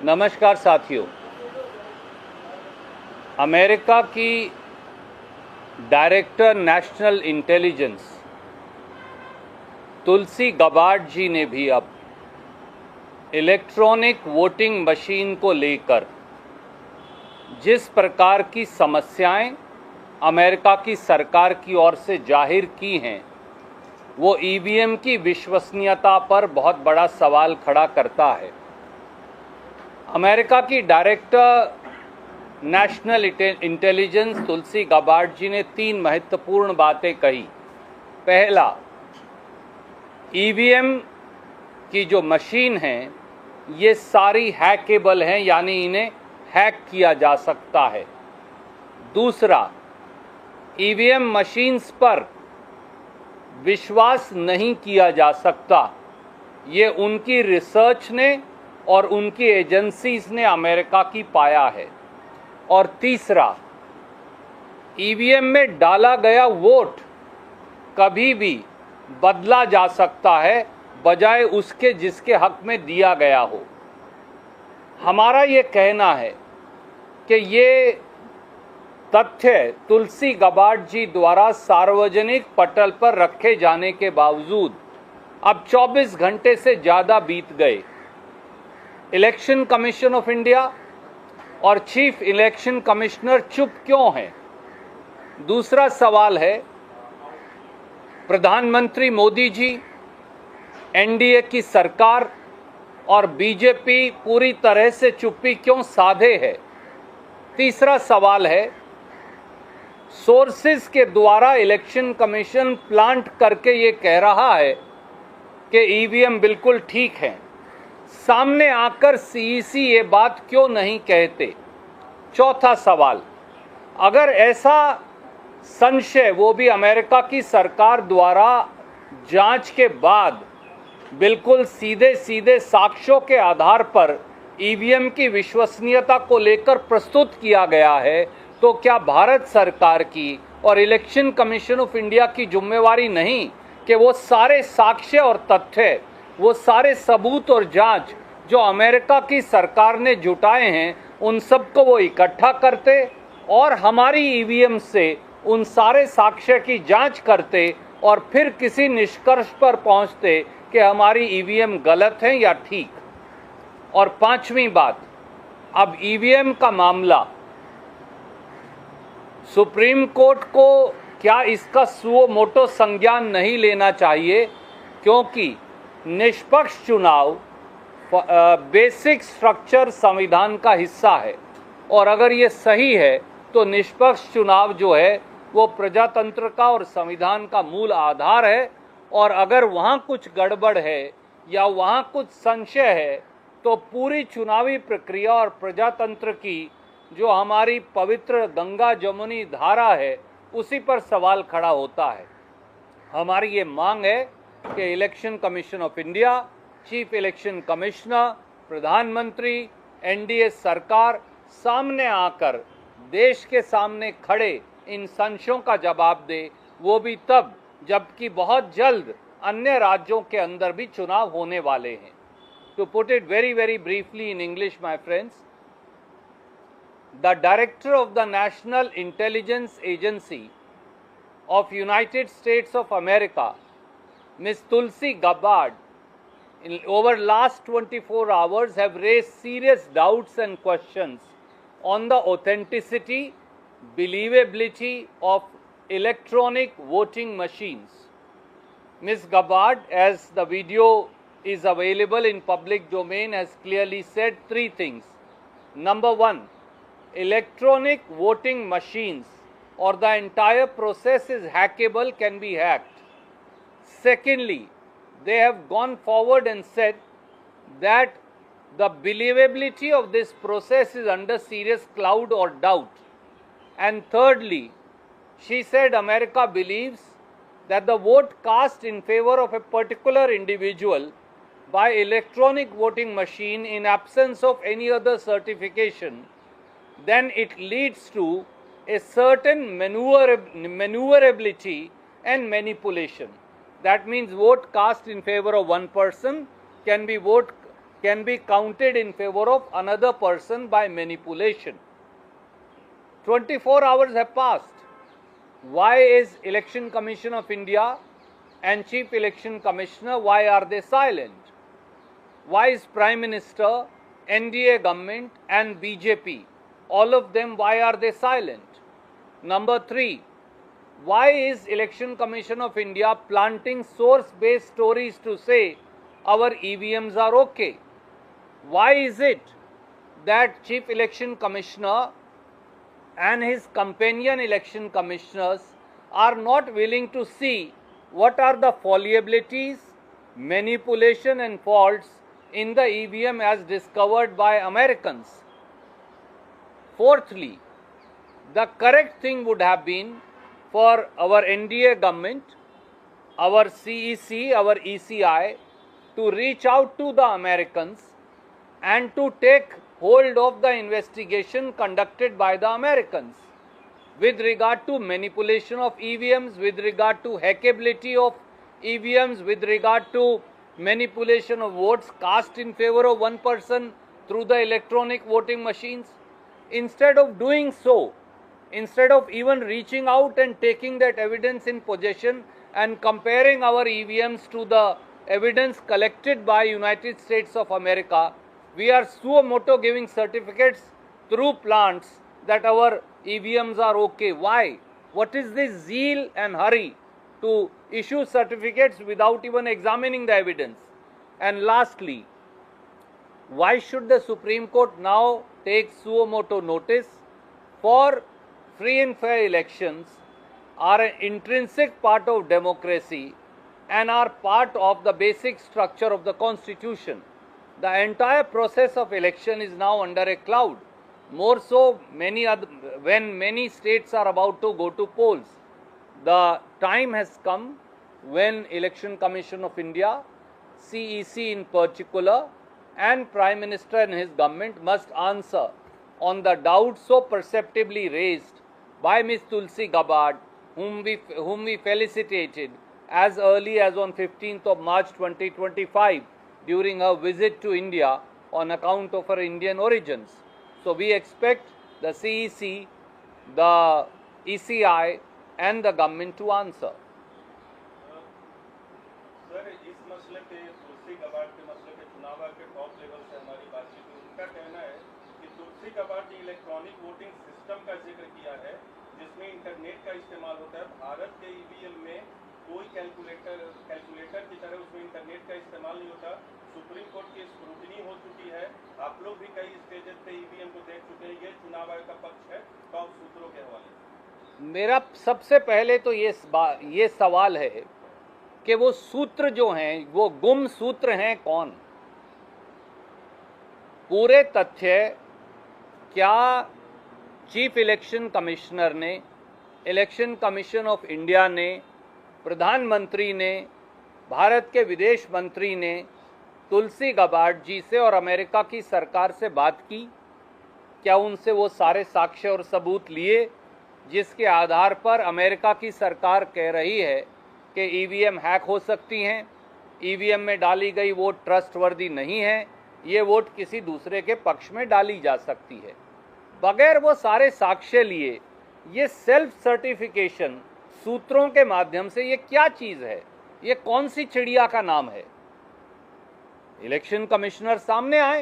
नमस्कार साथियों। अमेरिका की डायरेक्टर नेशनल इंटेलिजेंस तुलसी गबार्ड जी ने भी अब इलेक्ट्रॉनिक वोटिंग मशीन को लेकर जिस प्रकार की समस्याएं अमेरिका की सरकार की ओर से जाहिर की हैं, वो ईवीएम की विश्वसनीयता पर बहुत बड़ा सवाल खड़ा करता है। अमेरिका की डायरेक्टर नेशनल इंटेलिजेंस तुलसी गबार्ड जी ने 3 महत्वपूर्ण बातें कही। पहला, ईवीएम की जो मशीन हैं ये सारी हैकेबल हैं, यानी इन्हें हैक किया जा सकता है। दूसरा, ईवीएम मशीन्स पर विश्वास नहीं किया जा सकता, ये उनकी रिसर्च ने और उनकी एजेंसीज ने अमेरिका की पाया है। और तीसरा, ईवीएम में डाला गया वोट कभी भी बदला जा सकता है बजाय उसके जिसके हक में दिया गया हो। हमारा ये कहना है कि ये तथ्य तुलसी गबार्ड जी द्वारा सार्वजनिक पटल पर रखे जाने के बावजूद अब 24 घंटे से ज़्यादा बीत गए। इलेक्शन कमीशन ऑफ इंडिया और चीफ इलेक्शन कमिश्नर चुप क्यों हैं? दूसरा सवाल है, प्रधानमंत्री मोदी जी, एनडीए की सरकार और बीजेपी पूरी तरह से चुप्पी क्यों साधे है? तीसरा सवाल है, सोर्सेस के द्वारा इलेक्शन कमीशन प्लांट करके ये कह रहा है कि ईवीएम बिल्कुल ठीक है, सामने आकर सीईसी ये बात क्यों नहीं कहते? चौथा सवाल, अगर ऐसा संशय वो भी अमेरिका की सरकार द्वारा जांच के बाद बिल्कुल सीधे सीधे साक्ष्यों के आधार पर ईवीएम की विश्वसनीयता को लेकर प्रस्तुत किया गया है, तो क्या भारत सरकार की और इलेक्शन कमीशन ऑफ इंडिया की जिम्मेवारी नहीं कि वो सारे साक्ष्य और तथ्य, वो सारे सबूत और जांच जो अमेरिका की सरकार ने जुटाए हैं उन सबको वो इकट्ठा करते और हमारी ईवीएम से उन सारे साक्ष्य की जांच करते और फिर किसी निष्कर्ष पर पहुंचते कि हमारी ईवीएम गलत है या ठीक? और पांचवी बात, अब ईवीएम का मामला सुप्रीम कोर्ट को क्या इसका सुओ मोटो संज्ञान नहीं लेना चाहिए? क्योंकि निष्पक्ष चुनाव बेसिक स्ट्रक्चर संविधान का हिस्सा है और अगर ये सही है तो निष्पक्ष चुनाव जो है वो प्रजातंत्र का और संविधान का मूल आधार है। और अगर वहाँ कुछ गड़बड़ है या वहाँ कुछ संशय है तो पूरी चुनावी प्रक्रिया और प्रजातंत्र की जो हमारी पवित्र गंगा जमुनी धारा है उसी पर सवाल खड़ा होता है। हमारी ये मांग है कि election commission of India, chief election commissioner, प्रधानमंत्री, एनडीए सरकार सामने आकर देश के सामने खड़े इन संशयों का जवाब दे, वो भी तब जबकि बहुत जल्द अन्य राज्यों के अंदर भी चुनाव होने वाले हैं। To put it very briefly in English, my friends, the director of the National Intelligence Agency of United States of America, Ms. Tulsi Gabbard, over last 24 hours have raised serious doubts and questions on the authenticity, believability of electronic voting machines. Ms. Gabbard, as the video is available in public domain, has clearly said 3 things. Number 1, electronic voting machines or the entire process is hackable, can be hacked. Secondly, they have gone forward and said that the believability of this process is under serious cloud or doubt. And thirdly, she said America believes that the vote cast in favor of a particular individual by electronic voting machine in absence of any other certification, then it leads to a certain maneuverability and manipulation. That means vote cast in favor of one person can be vote can be counted in favor of another person by manipulation. 24 hours have passed. Why is Election Commission of India and Chief Election Commissioner, why are they silent? Why is Prime Minister, NDA government and BJP, all of them, why are they silent? Number 3, why is Election Commission of India planting source-based stories to say our EVMs are okay? Why is it that Chief Election Commissioner and his companion election commissioners are not willing to see what are the fallibilities, manipulation and faults in the EVM as discovered by Americans? Fourthly, the correct thing would have been for our NDA government, our CEC, our ECI, to reach out to the Americans and to take hold of the investigation conducted by the Americans with regard to manipulation of EVMs, with regard to hackability of EVMs, with regard to manipulation of votes cast in favor of one person through the electronic voting machines. Instead of doing so, instead of even reaching out and taking that evidence in possession and comparing our EVMs to the evidence collected by United States of America, we are suo moto giving certificates through plants that our EVMs are okay. Why? What is this zeal and hurry to issue certificates without even examining the evidence? And lastly, why should the Supreme Court now take suo moto notice? For free and fair elections are an intrinsic part of democracy and are part of the basic structure of the Constitution. The entire process of election is now under a cloud. More so, when many states are about to go to polls. The time has come when Election Commission of India, CEC in particular, and Prime Minister and his government must answer on the doubts so perceptibly raised by Ms. Tulsi Gabbard, whom we felicitated as early as on 15th of March 2025 during her visit to India on account of her Indian origins. So we expect the CEC, the ECI and the government to answer. Sir, इस मसले पे तुलसी Gabbard के मसले पे चुनाव आयोग के top level से हमारी बातचीत हुई। उनका कहना है कि तुलसी गबार्ड ने इलेक्ट्रॉनिक वोटिंग सिस्टम का जिक्र किया है जिसमें इंटरनेट का इस्तेमाल होता है। भारत के ईवीएम में कोई कैलकुलेटर की तरह उसमें इंटरनेट का इस्तेमाल नहीं होता। सुप्रीम कोर्ट की स्क्रूटनी हो चुकी है, आप लोग भी कई स्टेजेस पे ईवीएम को देख चुके हैं। ये चुनाव आयोग का पक्ष है टॉप सूत्रों के हवाले। मेरा सबसे पहले तो ये सवाल है कि वो सूत्र जो हैं वो गुम सूत्र हैं कौन? पूरे तथ्य क्या चीफ इलेक्शन कमिश्नर ने, इलेक्शन कमीशन ऑफ इंडिया ने, प्रधानमंत्री ने, भारत के विदेश मंत्री ने तुलसी गबार्ड जी से और अमेरिका की सरकार से बात की? क्या उनसे वो सारे साक्ष्य और सबूत लिए जिसके आधार पर अमेरिका की सरकार कह रही है कि ईवीएम हैक हो सकती हैं, ईवीएम में डाली गई वोट ट्रस्टवर्दी नहीं है, ये वोट किसी दूसरे के पक्ष में डाली जा सकती है? बगैर वो सारे साक्ष्य लिए ये सेल्फ सर्टिफिकेशन सूत्रों के माध्यम से ये क्या चीज़ है? ये कौन सी चिड़िया का नाम है? इलेक्शन कमिश्नर सामने आए,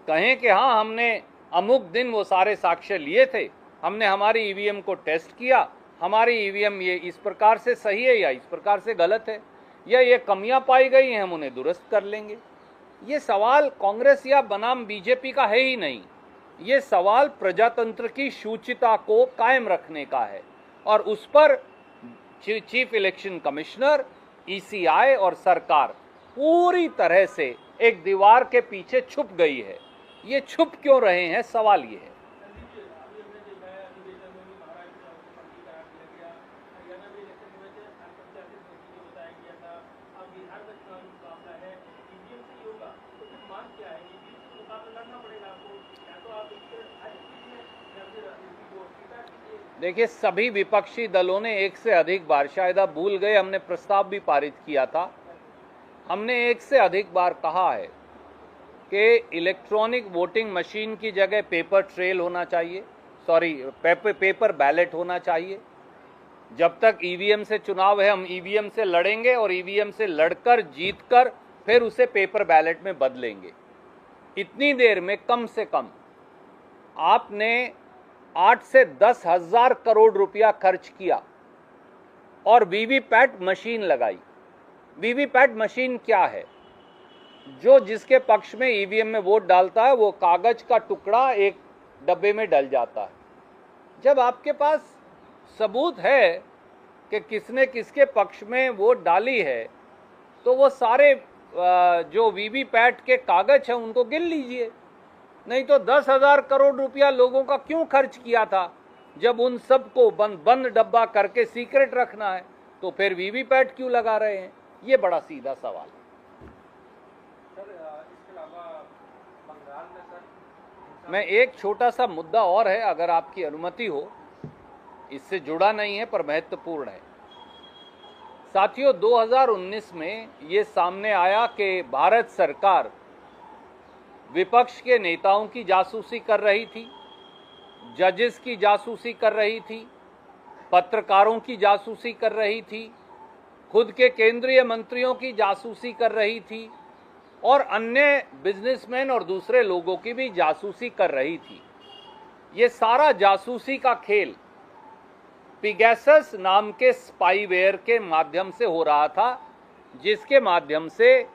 कहें कि हाँ हमने अमुक दिन वो सारे साक्ष्य लिए थे, हमने हमारी ईवीएम को टेस्ट किया, हमारी ईवीएम ये इस प्रकार से सही है या इस प्रकार से गलत है, या ये कमियां पाई गई हैं हम उन्हें दुरुस्त कर लेंगे। ये सवाल कांग्रेस या बनाम बीजेपी का है ही नहीं, ये सवाल प्रजातंत्र की शुचिता को कायम रखने का है और उस पर चीफ इलेक्शन कमिश्नर, ईसीआई और सरकार पूरी तरह से एक दीवार के पीछे छुप गई है। ये छुप क्यों रहे हैं, सवाल ये है। देखिए, सभी विपक्षी दलों ने एक से अधिक बार, शायद आप भूल गए, हमने प्रस्ताव भी पारित किया था, हमने एक से अधिक बार कहा है कि इलेक्ट्रॉनिक वोटिंग मशीन की जगह पेपर ट्रेल होना चाहिए, पेपर बैलेट होना चाहिए। जब तक ईवीएम से चुनाव है हम ईवीएम से लड़ेंगे और ईवीएम से लड़कर जीतकर फिर उसे पेपर बैलेट में बदलेंगे। इतनी देर में कम से कम आपने 8 से 10 हजार करोड़ रुपया खर्च किया और वीवीपैट मशीन लगाई। वीवीपैट मशीन क्या है? जो जिसके पक्ष में ईवीएम में वोट डालता है वो कागज का टुकड़ा एक डब्बे में डल जाता है। जब आपके पास सबूत है कि किसने किसके पक्ष में वोट डाली है तो वो सारे जो वीवीपैट के कागज हैं उनको गिन लीजिए। नहीं तो 10,000 करोड़ रुपया लोगों का क्यों खर्च किया था जब उन सबको बंद डब्बा करके सीक्रेट रखना है, तो फिर वीवीपैट क्यों लगा रहे हैं? ये बड़ा सीधा सवाल है। सर इसके अलावा बंगाल में सर मैं एक छोटा सा मुद्दा और है, अगर आपकी अनुमति हो, इससे जुड़ा नहीं है पर महत्वपूर्ण है। साथियों, 2019 में ये सामने आया कि भारत सरकार विपक्ष के नेताओं की जासूसी कर रही थी, जजेस की जासूसी कर रही थी, पत्रकारों की जासूसी कर रही थी, खुद के केंद्रीय मंत्रियों की जासूसी कर रही थी और अन्य बिजनेसमैन और दूसरे लोगों की भी जासूसी कर रही थी। ये सारा जासूसी का खेल पिगैसस नाम के स्पाईवेयर के माध्यम से हो रहा था, जिसके माध्यम से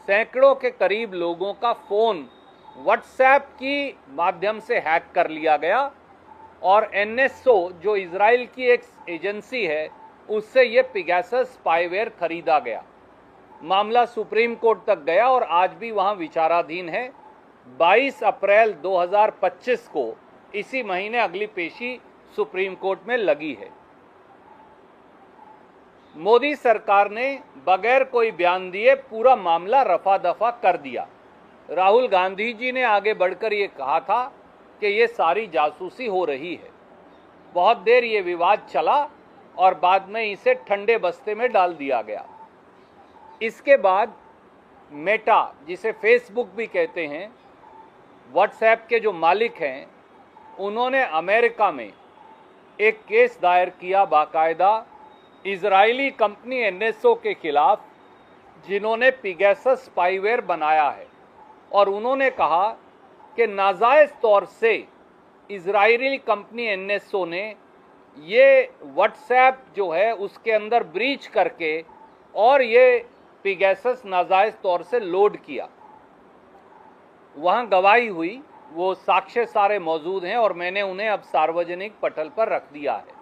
सैकड़ों के करीब लोगों का फोन व्हाट्सएप की माध्यम से हैक कर लिया गया और एनएसओ जो इजराइल की एक एजेंसी है उससे ये पिगैसस स्पाईवेयर खरीदा गया। मामला सुप्रीम कोर्ट तक गया और आज भी वहां विचाराधीन है। 22 अप्रैल 2025 को इसी महीने अगली पेशी सुप्रीम कोर्ट में लगी है। मोदी सरकार ने बगैर कोई बयान दिए पूरा मामला रफा दफा कर दिया। राहुल गांधी जी ने आगे बढ़कर ये कहा था कि ये सारी जासूसी हो रही है। बहुत देर ये विवाद चला और बाद में इसे ठंडे बस्ते में डाल दिया गया। इसके बाद मेटा, जिसे फेसबुक भी कहते हैं, व्हाट्सएप के जो मालिक हैं, उन्होंने अमेरिका में एक केस दायर किया बाकायदा इजरायली कंपनी एनएसओ के खिलाफ, जिन्होंने पिगैसस स्पाईवेयर बनाया है, और उन्होंने कहा कि नाजायज तौर से इजरायली कंपनी एनएसओ ने ये व्हाट्सएप जो है उसके अंदर ब्रीच करके और ये पिगैसस नाजायज तौर से लोड किया। वहां गवाही हुई, वो साक्ष्य सारे मौजूद हैं और मैंने उन्हें अब सार्वजनिक पटल पर रख दिया है।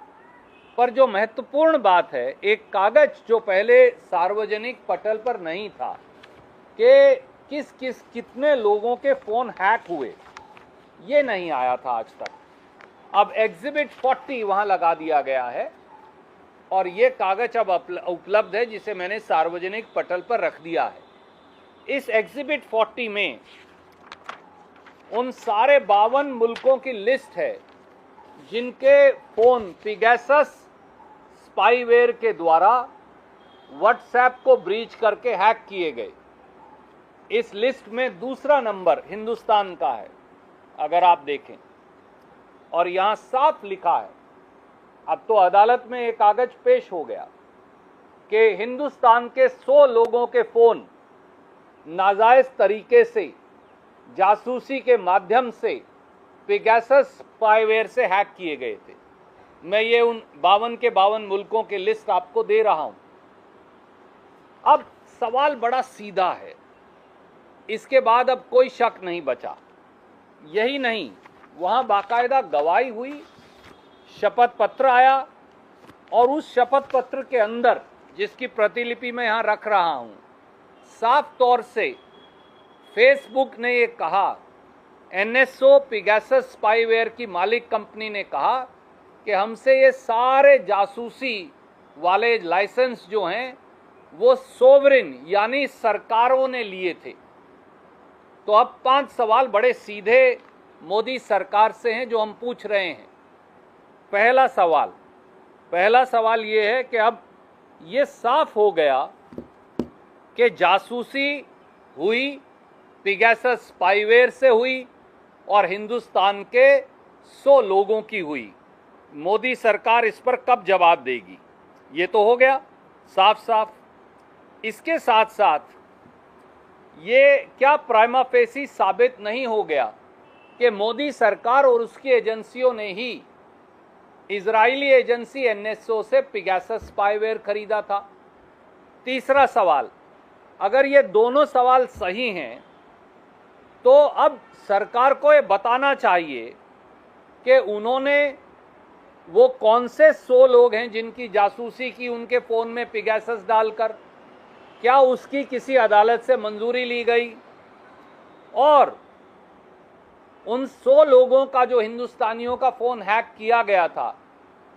पर जो महत्वपूर्ण बात है, एक कागज जो पहले सार्वजनिक पटल पर नहीं था कि कितने लोगों के फोन हैक हुए, ये नहीं आया था आज तक। अब एग्जिबिट 40 वहां लगा दिया गया है और ये कागज अब उपलब्ध है, जिसे मैंने सार्वजनिक पटल पर रख दिया है। इस एग्जिबिट 40 में उन सारे 52 मुल्कों की लिस्ट है जिनके फोन पिगैसस स्पाईवेयर के द्वारा व्हाट्सएप को ब्रीच करके हैक किए गए। इस लिस्ट में दूसरा नंबर हिंदुस्तान का है, अगर आप देखें, और यहां साफ लिखा है, अब तो अदालत में एक कागज पेश हो गया कि हिंदुस्तान के 100 लोगों के फोन नाजायज तरीके से जासूसी के माध्यम से पिगैसस स्पाईवेयर से हैक किए गए थे। मैं ये उन 52 के 52 मुल्कों की लिस्ट आपको दे रहा हूं। अब सवाल बड़ा सीधा है, इसके बाद अब कोई शक नहीं बचा। यही नहीं, वहां बाकायदा गवाही हुई, शपथ पत्र आया और उस शपथ पत्र के अंदर, जिसकी प्रतिलिपि मैं यहां रख रहा हूं, साफ तौर से फेसबुक ने ये कहा, एनएसओ पिगैसस स्पाईवेयर की मालिक कंपनी ने कहा कि हमसे ये सारे जासूसी वाले लाइसेंस जो हैं वो सोवरिन यानी सरकारों ने लिए थे। तो अब 5 सवाल बड़े सीधे मोदी सरकार से हैं जो हम पूछ रहे हैं। पहला सवाल ये है कि अब ये साफ हो गया कि जासूसी हुई पिगैसस स्पाईवेयर से हुई और हिंदुस्तान के 100 लोगों की हुई। मोदी सरकार इस पर कब जवाब देगी? ये तो हो गया साफ साफ। इसके साथ साथ ये क्या प्राइमा फेसी साबित नहीं हो गया कि मोदी सरकार और उसकी एजेंसियों ने ही इजरायली एजेंसी एनएसओ से पिगैसस स्पाईवेयर खरीदा था? तीसरा सवाल, अगर ये दोनों सवाल सही हैं तो अब सरकार को ये बताना चाहिए कि उन्होंने वो कौन से 100 लोग हैं जिनकी जासूसी की उनके फ़ोन में पिगैसस डालकर, क्या उसकी किसी अदालत से मंजूरी ली गई? और उन 100 लोगों का जो हिंदुस्तानियों का फ़ोन हैक किया गया था,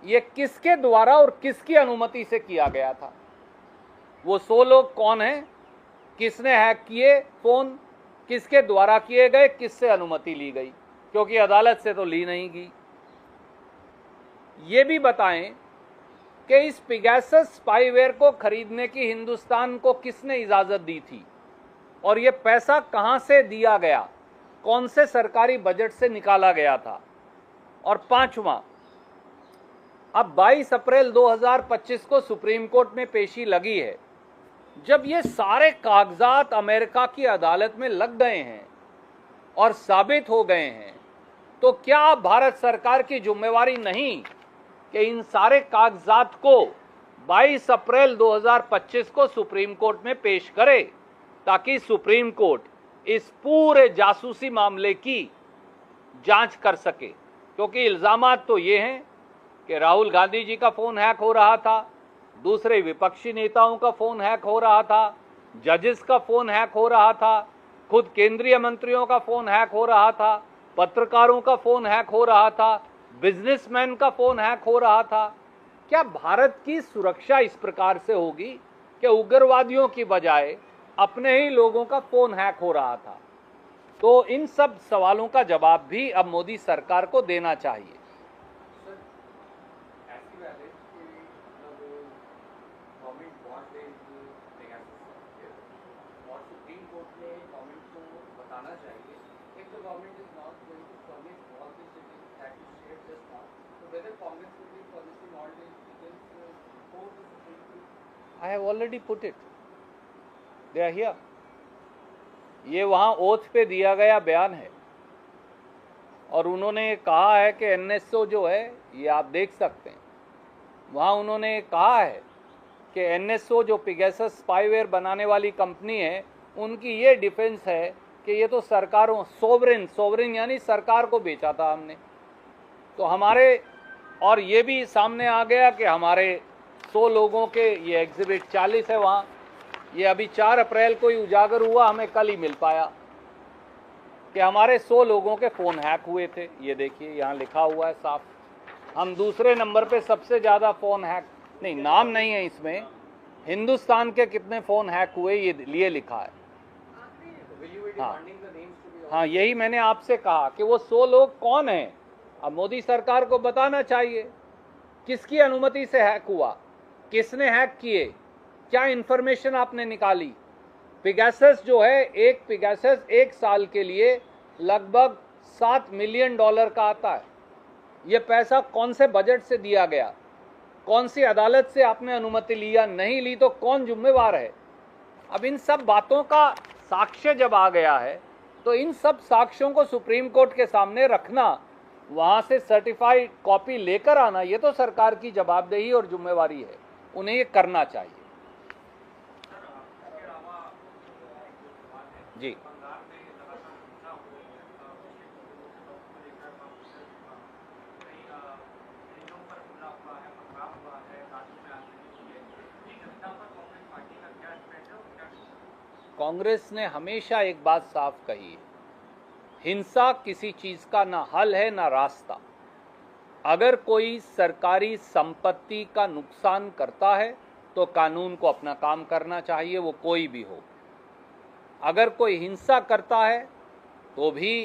ये किसके द्वारा और किसकी अनुमति से किया गया था? वो 100 लोग कौन हैं? किसने हैक किए फ़ोन? किसके द्वारा किए गए? किससे अनुमति ली गई? क्योंकि अदालत से तो ली नहीं गई। ये भी बताएं कि इस पिगैसस स्पाईवेयर को खरीदने की हिंदुस्तान को किसने इजाज़त दी थी और ये पैसा कहां से दिया गया, कौन से सरकारी बजट से निकाला गया था? और पांचवा, अब 22 अप्रैल 2025 को सुप्रीम कोर्ट में पेशी लगी है। जब ये सारे कागजात अमेरिका की अदालत में लग गए हैं और साबित हो गए हैं, तो क्या भारत सरकार की जिम्मेवारी नहीं कि इन सारे कागजात को 22 अप्रैल 2025 को सुप्रीम कोर्ट में पेश करे, ताकि सुप्रीम कोर्ट इस पूरे जासूसी मामले की जांच कर सके? क्योंकि इल्जामात तो ये हैं कि राहुल गांधी जी का फ़ोन हैक हो रहा था, दूसरे विपक्षी नेताओं का फ़ोन हैक हो रहा था, जजेस का फ़ोन हैक हो रहा था, खुद केंद्रीय मंत्रियों का फ़ोन हैक हो रहा था, पत्रकारों का फ़ोन हैक हो रहा था, बिजनेसमैन का फ़ोन हैक हो रहा था। क्या भारत की सुरक्षा इस प्रकार से होगी कि उग्रवादियों की बजाय अपने ही लोगों का फ़ोन हैक हो रहा था? तो इन सब सवालों का जवाब भी अब मोदी सरकार को देना चाहिए। सर, ऐसी बात है कि मतलब गवर्नमेंट बहुत और सुप्रीम कोर्ट ने गवर्नमेंट को बताना चाहिए if the government is not going to furnish all the details that you shared just now, so whether Congress will be furnishing all the details before the Supreme Court? I have already put it. They are here. ये वहाँ oath पे दिया गया बयान है और उन्होंने कहा है कि एनएसओ जो है, ये आप देख सकते हैं, वहाँ उन्होंने कहा है कि एनएसओ जो पिगैसस स्पाईवेयर बनाने वाली कंपनी है, उनकी ये डिफेंस है कि ये तो सरकारों, सोवरेन यानी सरकार को बेचा था हमने। तो हमारे, और ये भी सामने आ गया कि हमारे 100 लोगों के, ये एग्जिबिट 40 है वहाँ, ये अभी 4 अप्रैल को ही उजागर हुआ, हमें कल ही मिल पाया कि हमारे 100 लोगों के फ़ोन हैक हुए थे। ये देखिए यहाँ लिखा हुआ है साफ, हम दूसरे नंबर पे सबसे ज़्यादा फ़ोन हैक, नहीं नाम नहीं है इसमें, हिंदुस्तान के कितने फ़ोन हैक हुए ये लिए लिखा है। हाँ, यही मैंने आपसे कहा कि वो 100 लोग कौन हैं। अब मोदी सरकार को बताना चाहिए किसकी अनुमति से हैक हुआ, किसने हैक किए, क्या इन्फॉर्मेशन आपने निकाली। पिगैसस जो है, एक पिगैसस 1 साल के लिए लगभग $7 मिलियन का आता है। ये पैसा कौन से बजट से दिया गया, कौन सी अदालत से आपने अनुमति लिया, नहीं ली तो कौन जिम्मेवार है? अब इन सब बातों का साक्ष्य जब आ गया है तो इन सब साक्ष्यों को सुप्रीम कोर्ट के सामने रखना, वहाँ से सर्टिफाइड कॉपी लेकर आना, ये तो सरकार की जवाबदेही और जिम्मेवारी है, उन्हें ये करना चाहिए। जी, कांग्रेस ने हमेशा एक बात साफ कही है, हिंसा किसी चीज का ना हल है ना रास्ता। अगर कोई सरकारी संपत्ति का नुकसान करता है तो कानून को अपना काम करना चाहिए, वो कोई भी हो। अगर कोई हिंसा करता है तो भी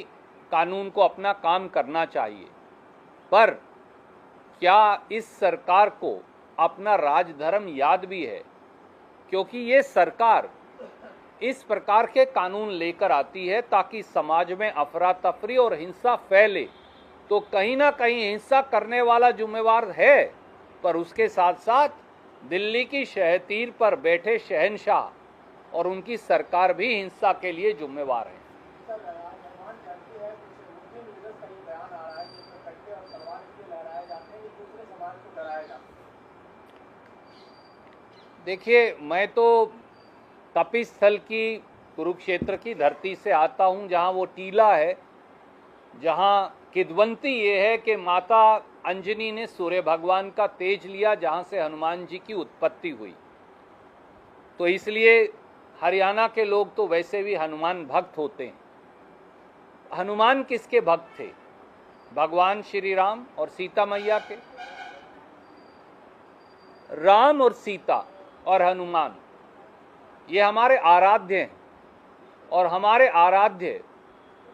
कानून को अपना काम करना चाहिए। पर क्या इस सरकार को अपना राजधर्म याद भी है? क्योंकि ये सरकार इस प्रकार के कानून लेकर आती है ताकि समाज में अफरा तफरी और हिंसा फैले। तो कहीं ना कहीं हिंसा करने वाला जिम्मेवार है, पर उसके साथ साथ दिल्ली की शहतीर पर बैठे शहंशाह और उनकी सरकार भी हिंसा के लिए जिम्मेवार है। सर, अनुमान जानती है कुछ मुस्लिम लीडर्स का ये बयान आ रहा है जिसमें कट्टे और तलवार इसलिए लहराए जाते हैं कि दूसरे समाज को डराया जाता है। देखिए, मैं तो तपिस्थल की कुरुक्षेत्र की धरती से आता हूँ, जहाँ वो टीला है, जहाँ किद्वंती ये है कि माता अंजनी ने सूर्य भगवान का तेज लिया, जहाँ से हनुमान जी की उत्पत्ति हुई। तो इसलिए हरियाणा के लोग तो वैसे भी हनुमान भक्त होते हैं। हनुमान किसके भक्त थे? भगवान श्री राम और सीता मैया के। राम और सीता और हनुमान ये हमारे आराध्य हैं, और हमारे आराध्य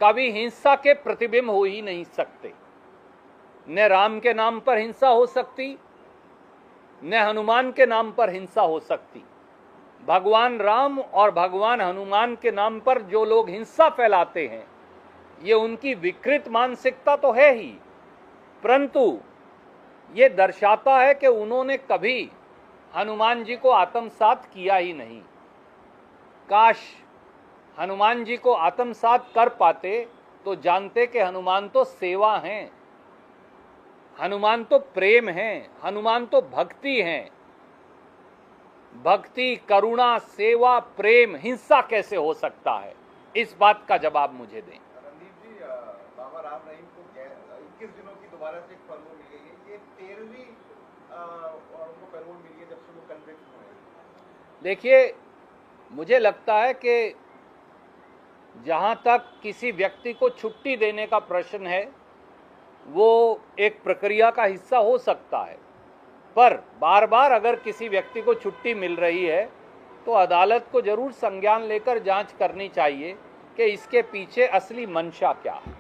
कभी हिंसा के प्रतिबिंब हो ही नहीं सकते। न राम के नाम पर हिंसा हो सकती, न हनुमान के नाम पर हिंसा हो सकती। भगवान राम और भगवान हनुमान के नाम पर जो लोग हिंसा फैलाते हैं, ये उनकी विकृत मानसिकता तो है ही, परंतु ये दर्शाता है कि उन्होंने कभी हनुमान जी को आत्मसात किया ही नहीं। काश हनुमान जी को आत्मसात कर पाते तो जानते कि हनुमान तो सेवा हैं, हनुमान तो प्रेम हैं, हनुमान तो भक्ति हैं। भक्ति, करुणा, सेवा, प्रेम, हिंसा कैसे हो सकता है? इस बात का जवाब मुझे दें। रणदीप जी, बाबा राम रहीम को 21 दिनों की दोबारा से एक पैरोल मिली है। ये 13वीं उनको पैरोल मिली है जब से वो कन्विक्ट हुए हैं। देखिए, मुझे लगता है कि जहाँ तक किसी व्यक्ति को छुट्टी देने का प्रश्न है, वो एक प्रक्रिया का हिस्सा हो सकता है, पर बार बार अगर किसी व्यक्ति को छुट्टी मिल रही है तो अदालत को जरूर संज्ञान लेकर जांच करनी चाहिए कि इसके पीछे असली मंशा क्या है।